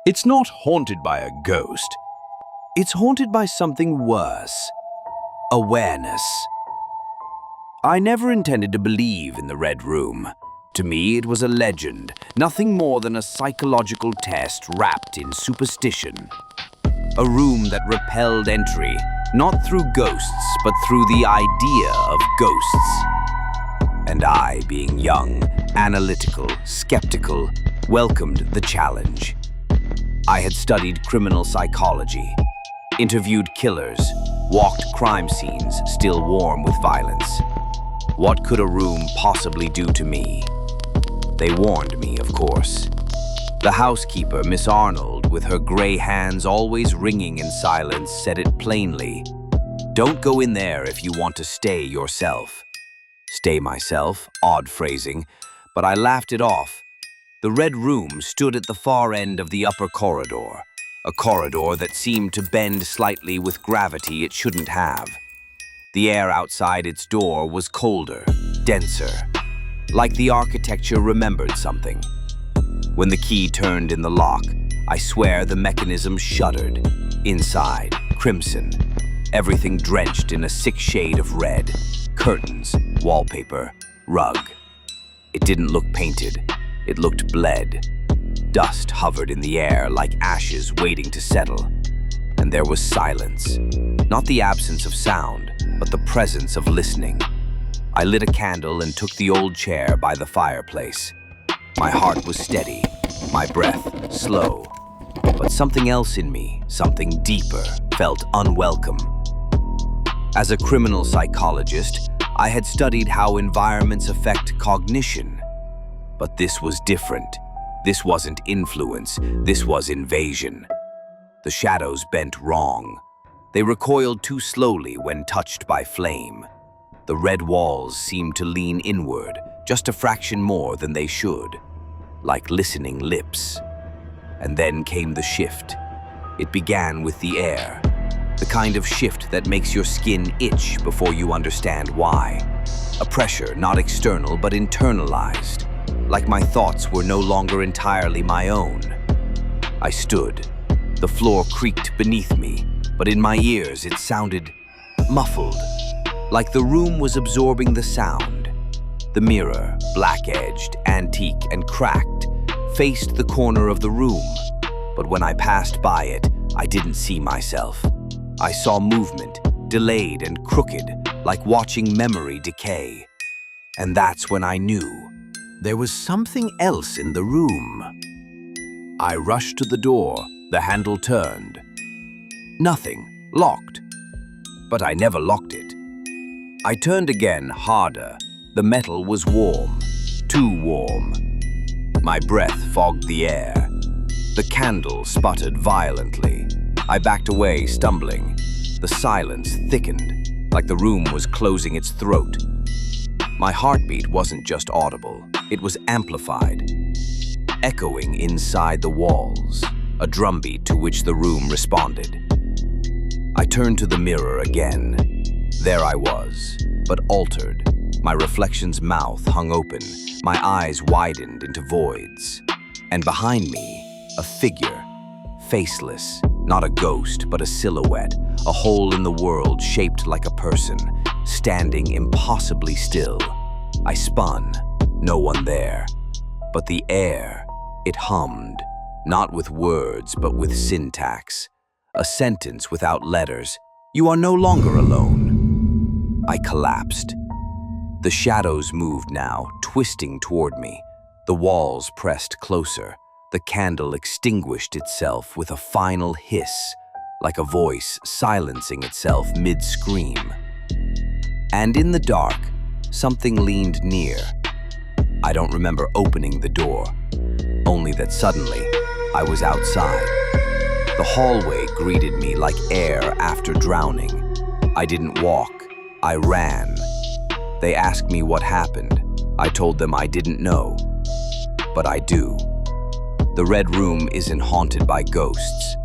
It's not haunted by a ghost. It's haunted by something worse. Awareness. I never intended to believe in the Red Room. To me, it was a legend, nothing more than a psychological test wrapped in superstition. A room that repelled entry, not through ghosts, but through the idea of ghosts. And I, being young, analytical, skeptical, welcomed the challenge. I had studied criminal psychology, interviewed killers, walked crime scenes still warm with violence. What could a room possibly do to me? They warned me, of course. The housekeeper, Miss Arnold, with her gray hands always ringing in silence, said it plainly. Don't go in there if you want to stay yourself. Stay myself, odd phrasing, but I laughed it off. The Red Room stood at the far end of the upper corridor, a corridor that seemed to bend slightly with gravity it shouldn't have. The air outside its door was colder, denser, like the architecture remembered something. When the key turned in the lock, I swear the mechanism shuddered. Inside, crimson, everything drenched in a sick shade of red. Curtains, wallpaper, rug. It didn't look painted. It looked bled. Dust hovered in the air like ashes waiting to settle. And there was silence. Not the absence of sound, but the presence of listening. I lit a candle and took the old chair by the fireplace. My heart was steady, my breath slow. But something else in me, something deeper, felt unwelcome. As a criminal psychologist, I had studied how environments affect cognition. But this was different. This wasn't influence, this was invasion. The shadows bent wrong. They recoiled too slowly when touched by flame. The red walls seemed to lean inward, just a fraction more than they should, like listening lips. And then came the shift. It began with the air, the kind of shift that makes your skin itch before you understand why. A pressure not external but internalized, like my thoughts were no longer entirely my own. I stood. The floor creaked beneath me, but in my ears it sounded muffled, like the room was absorbing the sound. The mirror, black-edged, antique, and cracked, faced the corner of the room. But when I passed by it, I didn't see myself. I saw movement, delayed and crooked, like watching memory decay. And that's when I knew there was something else in the room. I rushed to the door. The handle turned. Nothing. Locked. But I never locked it. I turned again, harder. The metal was warm. Too warm. My breath fogged the air. The candle sputtered violently. I backed away, stumbling. The silence thickened, like the room was closing its throat. My heartbeat wasn't just audible. It was amplified, echoing inside the walls, a drumbeat to which the room responded. I turned to the mirror again. There I was, but altered. My reflection's mouth hung open, my eyes widened into voids. And behind me, a figure, faceless, not a ghost, but a silhouette, a hole in the world shaped like a person, standing impossibly still. I spun, no one there. But the air, it hummed, not with words, but with syntax. A sentence without letters. You are no longer alone. I collapsed. The shadows moved now, twisting toward me. The walls pressed closer. The candle extinguished itself with a final hiss, like a voice silencing itself mid-scream. And in the dark, something leaned near. I don't remember opening the door, only that suddenly I was outside. The hallway greeted me like air after drowning. I didn't walk, I ran. They asked me what happened. I told them I didn't know, but I do. The Red Room isn't haunted by ghosts.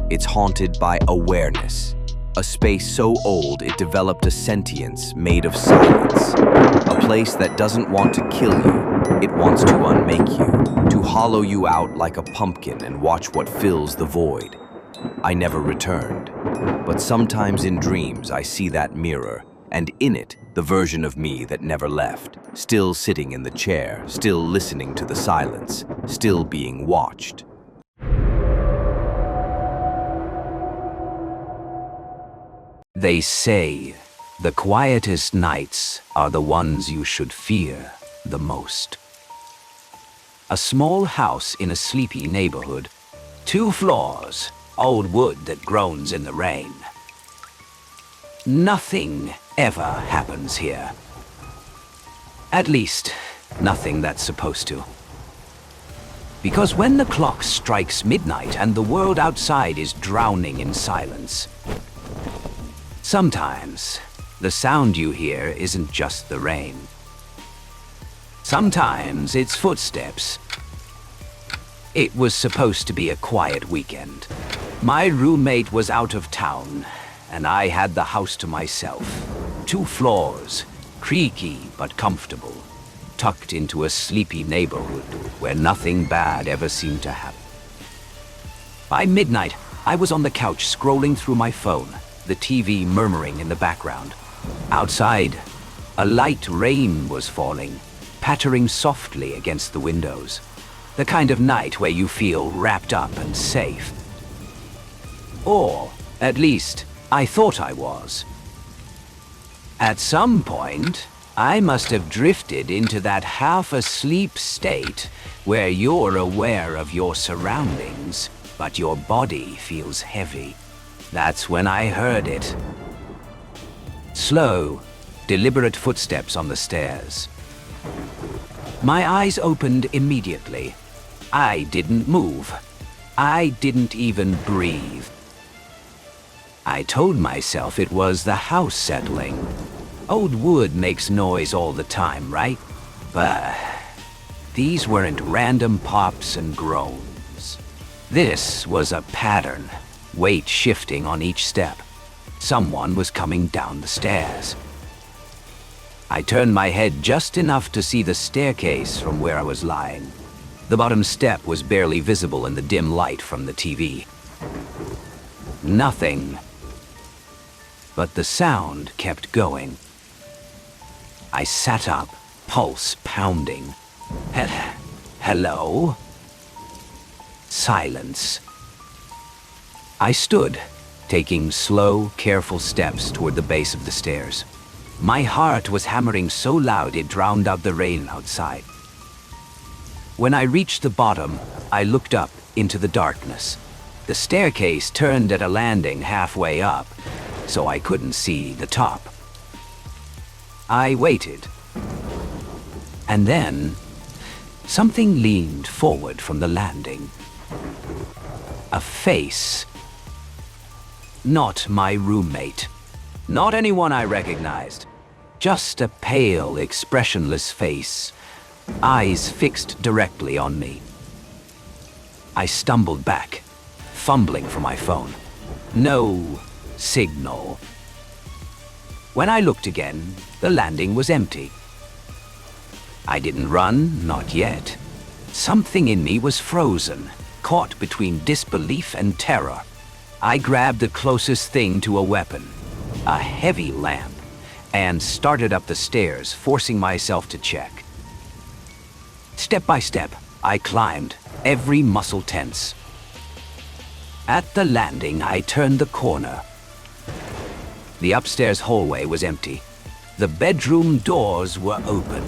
It's haunted by awareness, A space so old it developed a sentience made of silence. A place that doesn't want to kill you, it wants to unmake you, to hollow you out like a pumpkin and watch what fills the void. I never returned, but sometimes in dreams I see that mirror, and in it, the version of me that never left, still sitting in the chair, still listening to the silence, still being watched. They say the quietest nights are the ones you should fear the most. A small house in a sleepy neighborhood, 2 floors, old wood that groans in the rain. Nothing ever happens here. At least, nothing that's supposed to. Because when the clock strikes midnight and the world outside is drowning in silence, sometimes the sound you hear isn't just the rain. Sometimes it's footsteps. It was supposed to be a quiet weekend. My roommate was out of town, and I had the house to myself. 2 floors, creaky but comfortable, tucked into a sleepy neighborhood where nothing bad ever seemed to happen. By midnight, I was on the couch scrolling through my phone, the TV murmuring in the background. Outside, a light rain was falling, pattering softly against the windows. The kind of night where you feel wrapped up and safe. Or, at least, I thought I was. At some point, I must have drifted into that half-asleep state where you're aware of your surroundings, but your body feels heavy. That's when I heard it. Slow, deliberate footsteps on the stairs. My eyes opened immediately. I didn't move. I didn't even breathe. I told myself it was the house settling. Old wood makes noise all the time, right? But these weren't random pops and groans. This was a pattern, weight shifting on each step. Someone was coming down the stairs. I turned my head just enough to see the staircase from where I was lying. The bottom step was barely visible in the dim light from the TV. Nothing. But the sound kept going. I sat up, pulse pounding. Hello? Silence. I stood, taking slow, careful steps toward the base of the stairs. My heart was hammering so loud it drowned out the rain outside. When I reached the bottom, I looked up into the darkness. The staircase turned at a landing halfway up, so I couldn't see the top. I waited. And then, something leaned forward from the landing. A face. Not my roommate. Not anyone I recognized. Just a pale, expressionless face. Eyes fixed directly on me. I stumbled back, fumbling for my phone. No signal. When I looked again, the landing was empty. I didn't run, not yet. Something in me was frozen, caught between disbelief and terror. I grabbed the closest thing to a weapon, a heavy lamp, and started up the stairs, forcing myself to check. Step by step, I climbed, every muscle tense. At the landing, I turned the corner. The upstairs hallway was empty. The bedroom doors were open.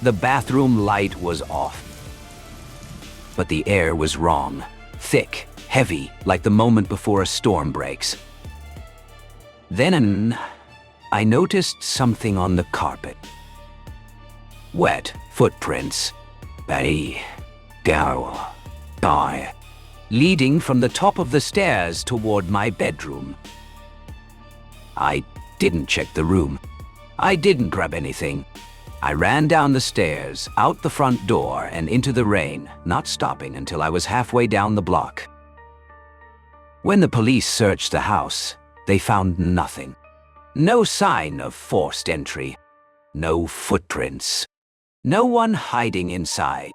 The bathroom light was off. But the air was wrong. Thick, heavy, like the moment before a storm breaks. Then I noticed something on the carpet. Wet footprints. Leading from the top of the stairs toward my bedroom. I didn't check the room. I didn't grab anything. I ran down the stairs, out the front door, and into the rain, not stopping until I was halfway down the block. When the police searched the house, They found nothing. No sign of forced entry. No footprints. No one hiding inside.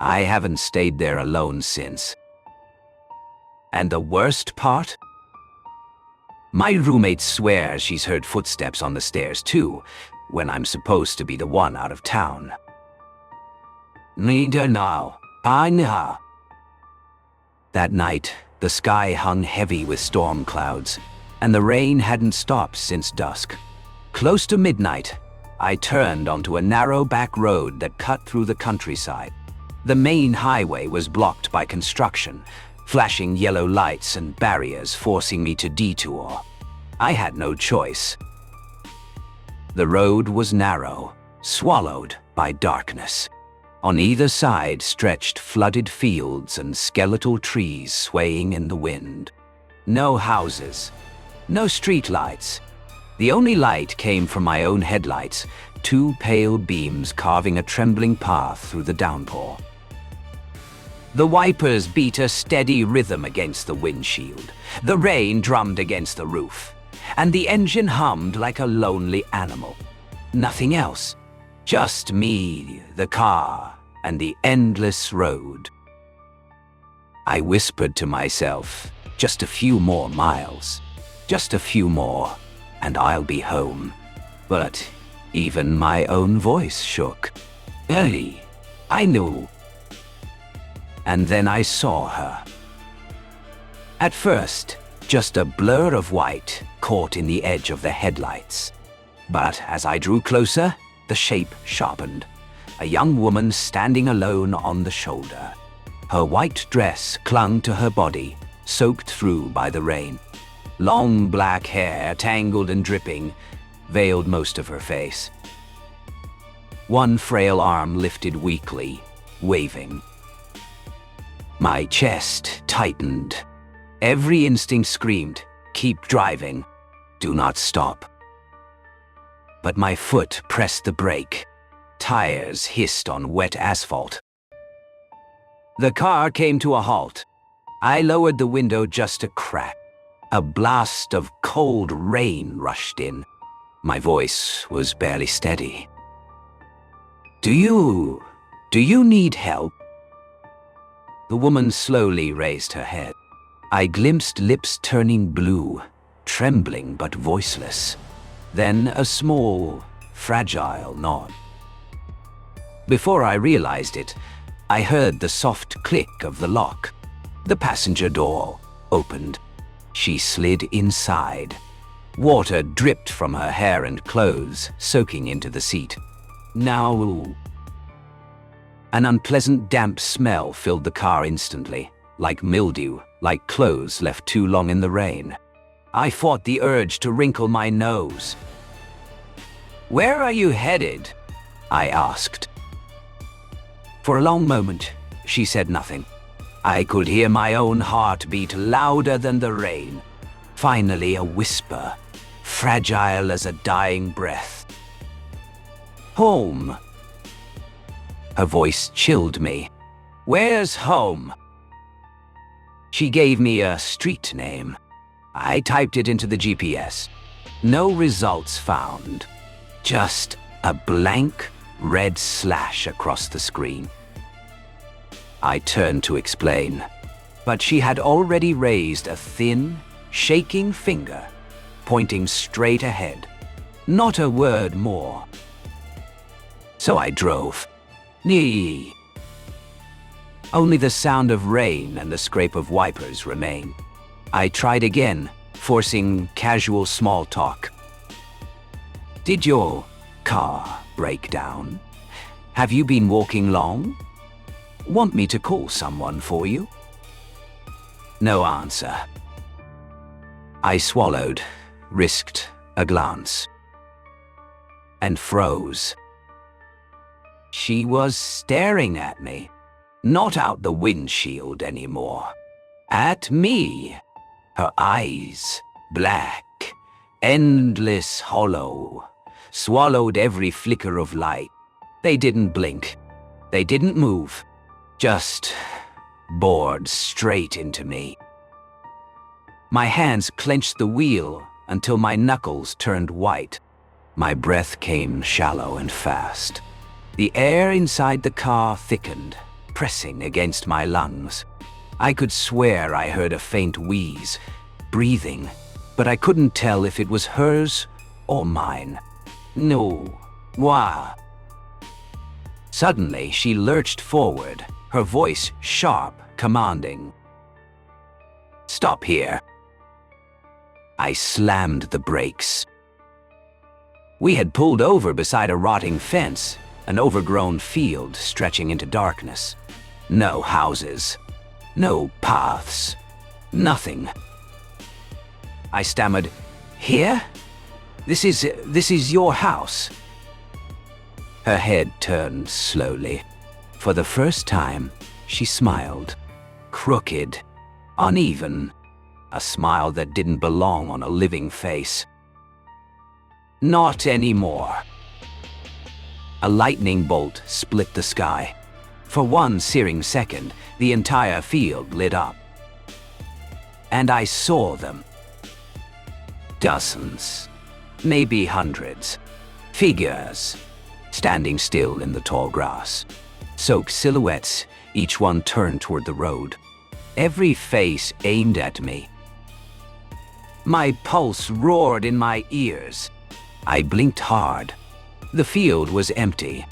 I haven't stayed there alone since. And the worst part? My roommate swears she's heard footsteps on the stairs too, when I'm supposed to be the one out of town. Neither now. I know. That night, the sky hung heavy with storm clouds, and the rain hadn't stopped since dusk. Close to midnight, I turned onto a narrow back road that cut through the countryside. The main highway was blocked by construction, flashing yellow lights and barriers forcing me to detour. I had no choice. The road was narrow, swallowed by darkness. On either side stretched flooded fields and skeletal trees swaying in the wind. No houses, no street lights. The only light came from my own headlights, two pale beams carving a trembling path through the downpour. The wipers beat a steady rhythm against the windshield. The rain drummed against the roof, and the engine hummed like a lonely animal. Nothing else. Just me, the car, and the endless road. I whispered to myself, just a few more miles. Just a few more, and I'll be home. But even my own voice shook. Hey, I knew. And then I saw her. At first, just a blur of white caught in the edge of the headlights. But as I drew closer, the shape sharpened. A young woman standing alone on the shoulder. Her white dress clung to her body, soaked through by the rain. Long black hair, tangled and dripping, veiled most of her face. One frail arm lifted weakly, waving. My chest tightened. Every instinct screamed, keep driving, do not stop. But my foot pressed the brake. Tires hissed on wet asphalt. The car came to a halt. I lowered the window just a crack. A blast of cold rain rushed in. My voice was barely steady. Do you need help? The woman slowly raised her head. I glimpsed lips turning blue, trembling but voiceless. Then a small, fragile nod. Before I realized it, I heard the soft click of the lock. The passenger door opened. She slid inside. Water dripped from her hair and clothes, soaking into the seat. Now, an unpleasant damp smell filled the car instantly, like mildew, like clothes left too long in the rain. I fought the urge to wrinkle my nose. Where are you headed? I asked. For a long moment, she said nothing. I could hear my own heart beat louder than the rain. Finally, a whisper, fragile as a dying breath. Home. Her voice chilled me. Where's home? She gave me a street name. I typed it into the GPS. No results found. Just a blank red slash across the screen. I turned to explain, but she had already raised a thin, shaking finger, pointing straight ahead. Not a word more. So I drove. Nee. Only the sound of rain and the scrape of wipers remained. I tried again, forcing casual small talk. Did your car break down? Have you been walking long? Want me to call someone for you? No answer. I swallowed, risked a glance, and froze. She was staring at me, not out the windshield anymore. At me. Her eyes, black, endless, hollow, swallowed every flicker of light. They didn't blink. They didn't move. Just bored straight into me. My hands clenched the wheel until my knuckles turned white. My breath came shallow and fast. The air inside the car thickened, pressing against my lungs. I could swear I heard a faint wheeze, breathing, but I couldn't tell if it was hers or mine. No. Wah. Suddenly, she lurched forward, her voice sharp, commanding. "Stop here." I slammed the brakes. We had pulled over beside a rotting fence, an overgrown field stretching into darkness. No houses, no paths, nothing. I stammered, "Here? This is your house." Her head turned slowly. For the first time, she smiled. Crooked, uneven, a smile that didn't belong on a living face. "Not anymore." A lightning bolt split the sky. For one searing second, the entire field lit up. And I saw them. Dozens, maybe hundreds. Figures, standing still in the tall grass. Soaked silhouettes, each one turned toward the road. Every face aimed at me. My pulse roared in my ears. I blinked hard. The field was empty.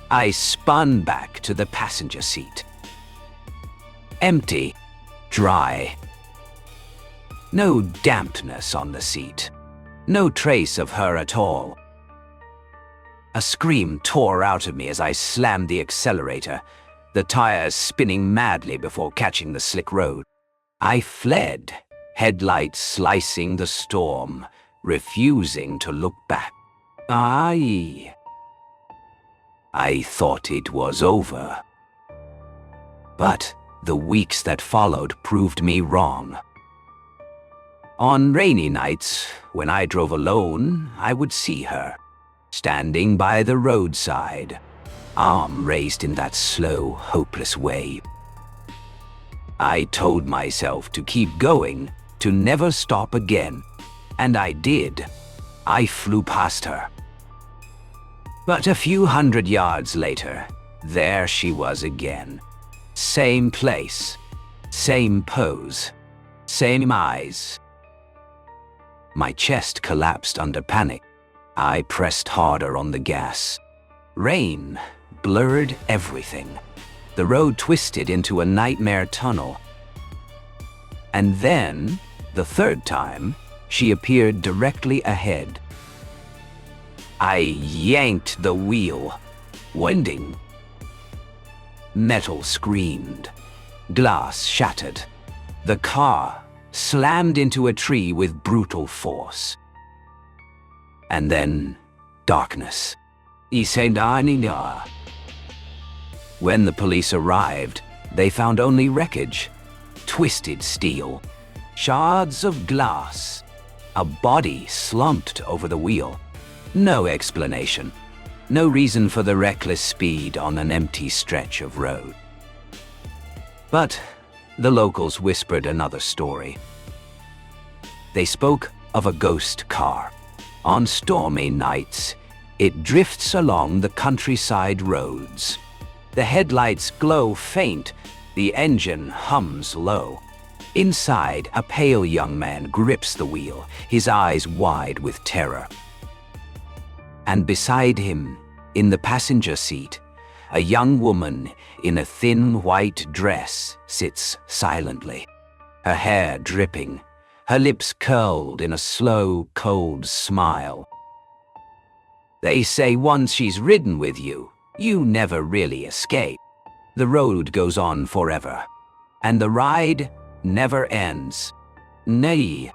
I spun back to the passenger seat. Empty, dry. No dampness on the seat. No trace of her at all. A scream tore out of me as I slammed the accelerator, the tires spinning madly before catching the slick road. I fled, headlights slicing the storm, refusing to look back. I thought it was over. But the weeks that followed proved me wrong. On rainy nights, when I drove alone, I would see her, standing by the roadside, arm raised in that slow, hopeless way. I told myself to keep going, to never stop again, and I did. I flew past her. But a few hundred yards later, there she was again. Same place, same pose, same eyes. My chest collapsed under panic. I pressed harder on the gas. Rain blurred everything. The road twisted into a nightmare tunnel. And then, the third time, she appeared directly ahead. I yanked the wheel, winding. Metal screamed. Glass shattered. The car slammed into a tree with brutal force. And then, darkness. When the police arrived, they found only wreckage, twisted steel, shards of glass, a body slumped over the wheel. No explanation, no reason for the reckless speed on an empty stretch of road. But the locals whispered another story. They spoke of a ghost car. On stormy nights, it drifts along the countryside roads. The headlights glow faint, the engine hums low. Inside, a pale young man grips the wheel, his eyes wide with terror. And beside him, in the passenger seat, a young woman in a thin white dress sits silently, her hair dripping, her lips curled in a slow, cold smile. They say once she's ridden with you, you never really escape. The road goes on forever, and the ride never ends. Nay,